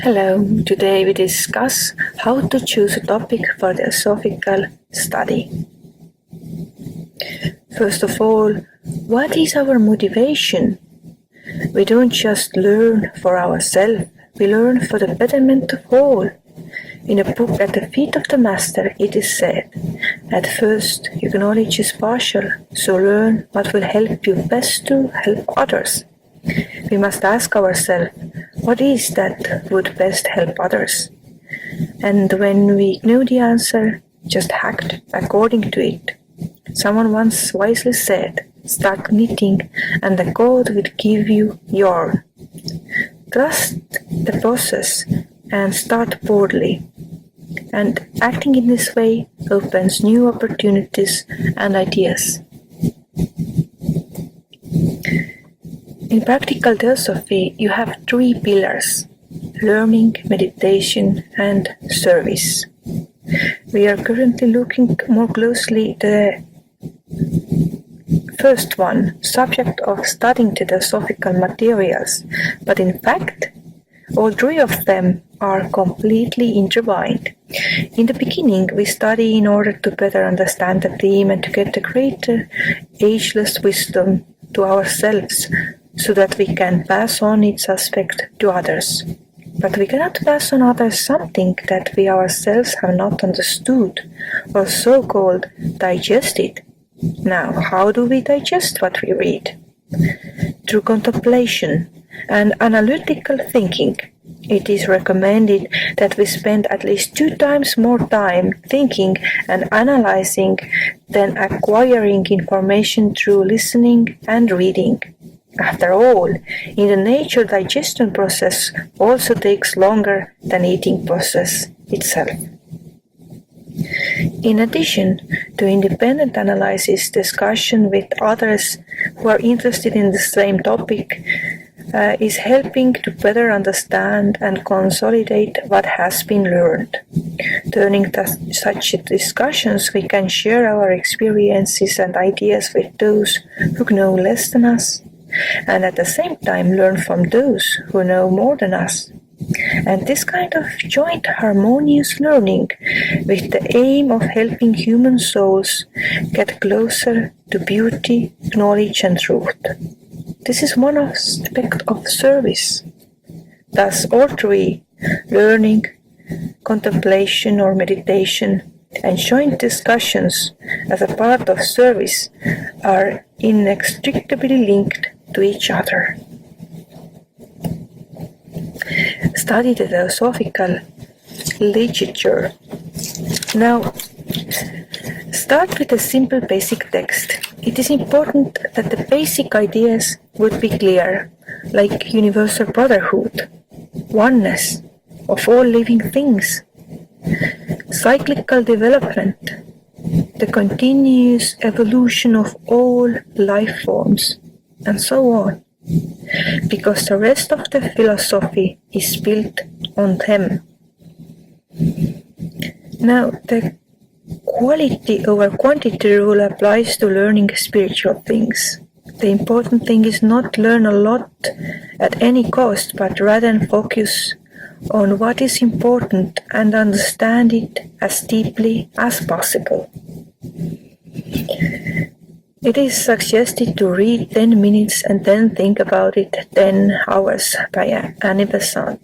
Hello, today we discuss how to choose a topic for the Theosophical study. First of all, what is our motivation? We don't just learn for ourselves, we learn for the betterment of all. In a book At the Feet of the Master, it is said, at first your knowledge is partial, so learn what will help you best to help others. We must ask ourselves, what is that would best help others? And when we know the answer, just act according to it. Someone once wisely said, start knitting and the God will give you yarn. Trust the process and start boldly. And acting in this way opens new opportunities and ideas. In practical theosophy, you have three pillars: learning, meditation, and service. We are currently looking more closely at the first one, subject of studying the theosophical materials, but in fact, all three of them are completely intertwined. In the beginning, we study in order to better understand the theme and to get a greater ageless wisdom to ourselves, so that we can pass on its aspect to others. But we cannot pass on others something that we ourselves have not understood, or so-called digested. Now, how do we digest what we read? Through contemplation and analytical thinking. It is recommended that we spend at least 2 times more time thinking and analyzing than acquiring information through listening and reading. After all, in the nature, digestion process also takes longer than eating process itself. In addition to independent analysis, discussion with others who are interested in the same topic is helping to better understand and consolidate what has been learned. Turning to such discussions, we can share our experiences and ideas with those who know less than us, and at the same time learn from those who know more than us. And this kind of joint harmonious learning with the aim of helping human souls get closer to beauty, knowledge and truth. This is one aspect of service. Thus all three, learning, contemplation or meditation, and joint discussions as a part of service are inextricably linked to each other. Study the theosophical literature. Now, start with a simple basic text. It is important that the basic ideas would be clear, like universal brotherhood, oneness of all living things, cyclical development, the continuous evolution of all life forms, and so on, because the rest of the philosophy is built on them. Now, the quality over quantity rule applies to learning spiritual things. The important thing is not learn a lot at any cost, but rather focus on what is important and understand it as deeply as possible. It is suggested to read 10 minutes and then think about it 10 hours by Annie Besant.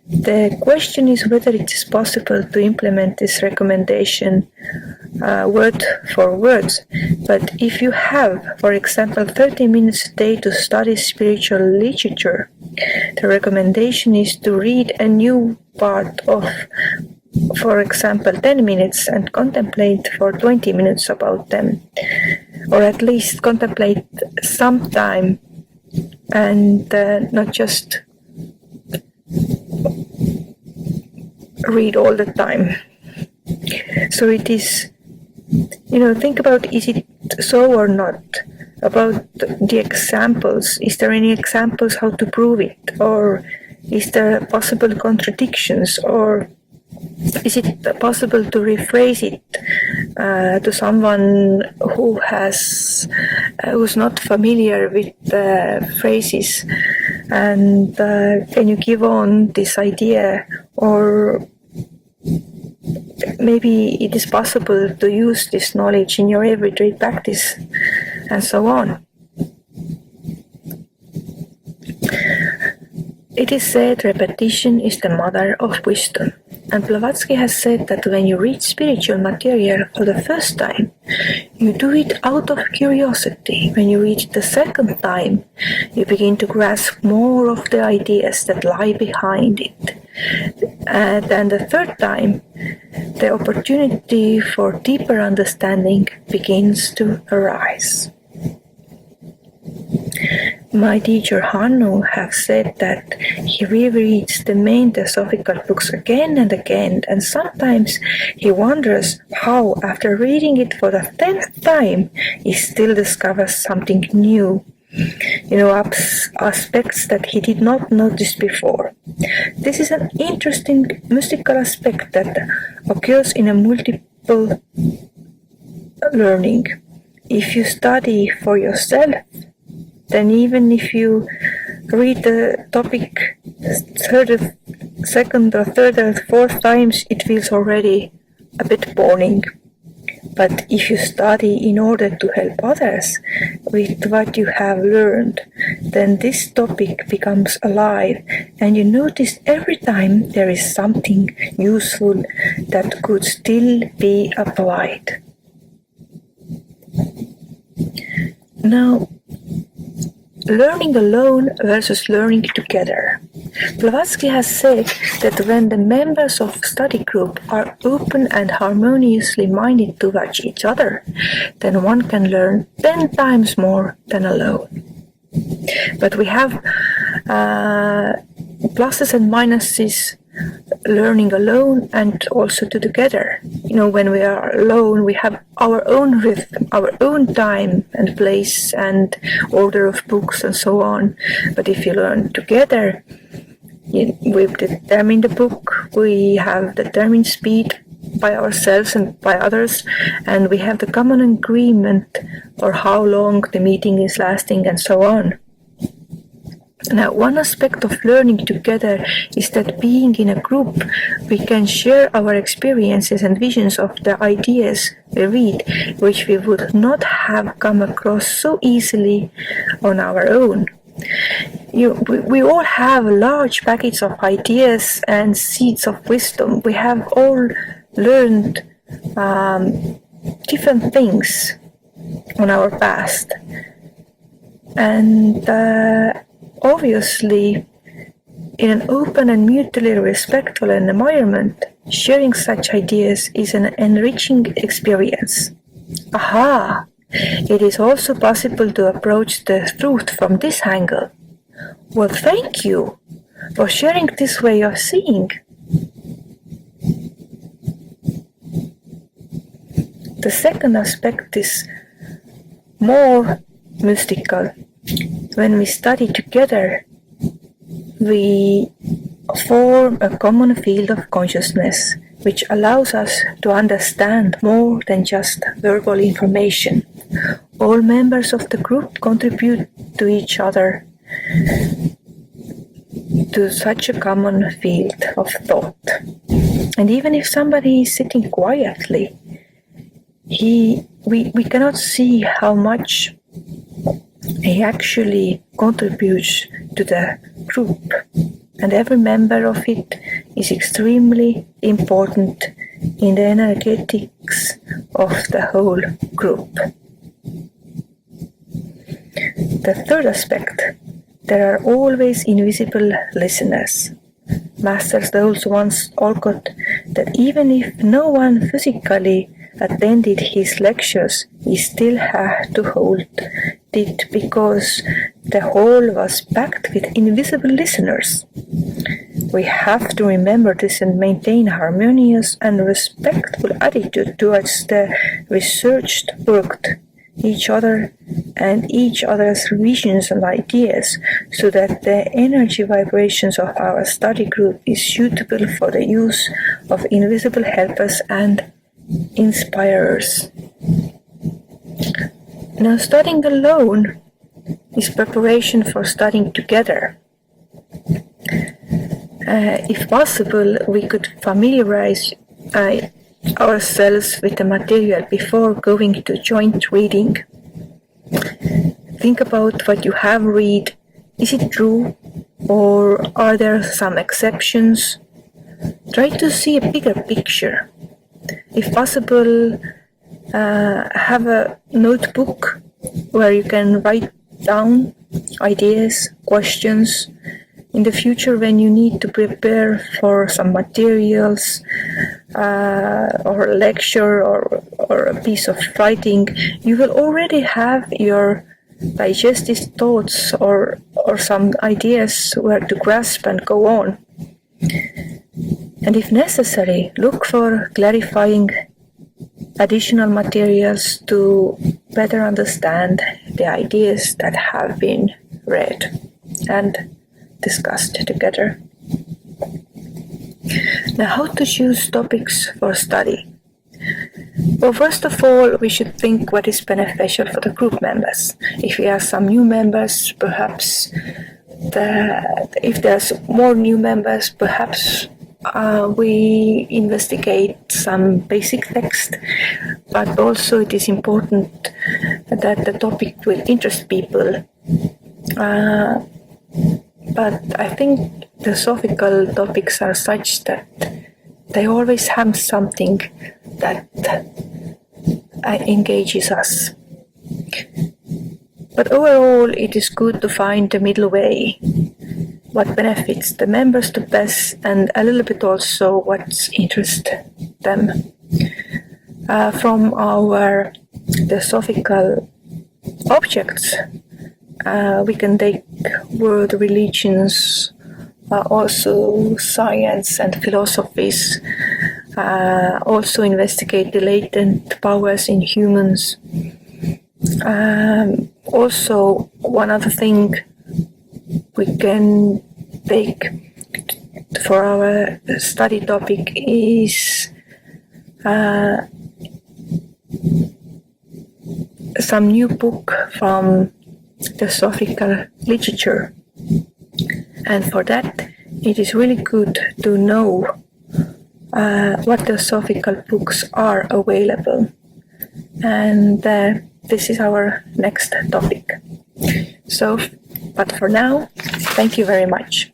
The question is whether it is possible to implement this recommendation word for word, but if you have, for example, 30 minutes a day to study spiritual literature, the recommendation is to read a new part of, for example, 10 minutes and contemplate for 20 minutes about them, or at least contemplate some time and not just read all the time. So it is, think about, is it so or not? About the examples, is there any examples how to prove it? Or is there possible contradictions? Or is it possible to rephrase it to someone who's not familiar with the phrases And can you give on this idea, or maybe it is possible to use this knowledge in your everyday practice, and so on. It is said repetition is the mother of wisdom. And Blavatsky has said that when you read spiritual material for the first time, you do it out of curiosity. When you read it the second time, you begin to grasp more of the ideas that lie behind it. And then the third time, the opportunity for deeper understanding begins to arise. My teacher Hannu has said that he rereads the main Theosophical books again and again, and sometimes he wonders how, after reading it for the 10th time, he still discovers something new. Aspects that he did not notice before. This is an interesting mystical aspect that occurs in a multiple learning. If you study for yourself, then even if you read the topic second or third or fourth times, it feels already a bit boring. But if you study in order to help others with what you have learned, then this topic becomes alive, and you notice every time there is something useful that could still be applied. Now, learning alone versus learning together. Blavatsky has said that when the members of study group are open and harmoniously minded towards each other, then one can learn 10 times more than alone. But we have pluses and minuses learning alone and also together. When we are alone, we have our own rhythm, our own time and place and order of books and so on. But if you learn together, we've determined the book, we have determined speed by ourselves and by others, and we have the common agreement for how long the meeting is lasting and so on. Now, one aspect of learning together is that being in a group, we can share our experiences and visions of the ideas we read, which we would not have come across so easily on our own. We all have large packets of ideas and seeds of wisdom. We have all learned different things on our past. And obviously, in an open and mutually respectful environment, sharing such ideas is an enriching experience. Aha! It is also possible to approach the truth from this angle. Well, thank you for sharing this way of seeing. The second aspect is more mystical. When we study together, we form a common field of consciousness, which allows us to understand more than just verbal information. All members of the group contribute to each other to such a common field of thought. And even if somebody is sitting quietly, we cannot see how much he actually contributes to the group, and every member of it is extremely important in the energetics of the whole group. The third aspect, there are always invisible listeners. Master Souls once argued that even if no one physically attended his lectures, he still had to hold it because the hall was packed with invisible listeners. We have to remember this and maintain harmonious and respectful attitude towards the researched work, each other and each other's visions and ideas, so that the energy vibrations of our study group is suitable for the use of invisible helpers and inspirers. Now, studying alone is preparation for studying together. If possible, we could familiarize ourselves with the material before going to joint reading. Think about what you have read. Is it true, or are there some exceptions? Try to see a bigger picture. If possible, have a notebook where you can write down ideas, questions. In the future, when you need to prepare for some materials or a lecture or a piece of writing, you will already have your digested thoughts or some ideas where to grasp and go on. And if necessary, look for clarifying additional materials to better understand the ideas that have been read and discussed together. Now, how to choose topics for study? Well, first of all, we should think what is beneficial for the group members. If we have some new members, perhaps if there's more new members, perhaps we investigate some basic text, but also it is important that the topic will interest people. But I think philosophical topics are such that they always have something that engages us. But overall, it is good to find the middle way, what benefits the members the best, and a little bit also what interests them. From our philosophical objects, we can take world religions, also science and philosophies, also investigate the latent powers in humans. Also, one other thing we can take for our study topic is some new book from philosophical literature. And for that, it is really good to know what philosophical books are available. And this is our next topic. But for now, thank you very much.